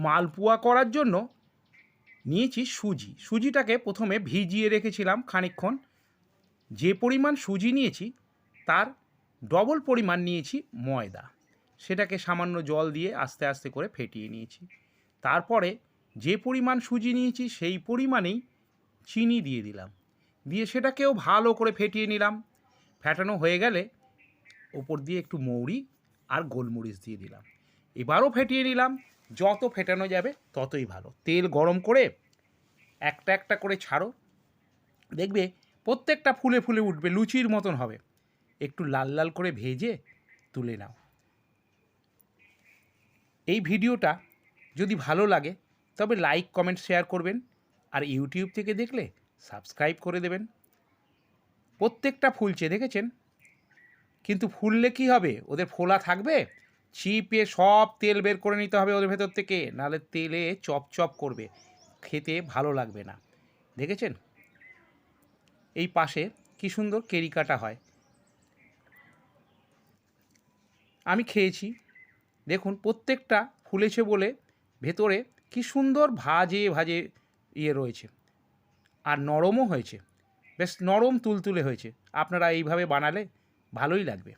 মালপোয়া করার জন্য নিয়েছি সুজি। সুজিটাকে প্রথমে ভিজিয়ে রেখেছিলাম খানিকক্ষণ। যে পরিমাণ সুজি নিয়েছি তার ডবল পরিমাণ নিয়েছি ময়দা। সেটাকে সামান্য জল দিয়ে আস্তে আস্তে করে ফেটিয়ে নিয়েছি। তারপরে যে পরিমাণ সুজি নিয়েছি সেই পরিমাণেই চিনি দিয়ে দিলাম। দিয়ে সেটাকেও ভালো করে ফেটিয়ে নিলাম। ফেটানো হয়ে গেলে ওপর দিয়ে একটু মৌরি আর গোলমরিচ দিয়ে দিলাম। এবারও ফেটিয়ে নিলাম। যত ফেটানো যাবে ততই ভালো। তেল গরম করে একটা একটা করে ছাড়ো, দেখবে প্রত্যেকটা ফুলে ফুলে উঠবে, লুচির মতন হবে। একটু লাল লাল করে ভেজে তুলে নাও। এই ভিডিওটা যদি ভালো লাগে তবে লাইক কমেন্ট শেয়ার করবেন, আর ইউটিউব থেকে দেখলে সাবস্ক্রাইব করে দেবেন। প্রত্যেকটা ফুলছে দেখেছেন, কিন্তু ফুললে কি হবে, ওদের ফোলা থাকবে, চিপে সব তেল বের করে নিতে হবে ওদের ভেতর থেকে, নাহলে তেলে চপচপ করবে, খেতে ভালো লাগবে না। দেখেছেন এই পাশে কি সুন্দর কেরি কাটা হয়, আমি খেয়েছি। দেখুন প্রত্যেকটা ফুলেছে বলে ভেতরে কি সুন্দর ভাজে ভাজে রয়েছে, আর নরমও হয়েছে, বেশ নরম তুলতুলে হয়েছে। আপনারা এইভাবে বানালে ভালোই লাগবে।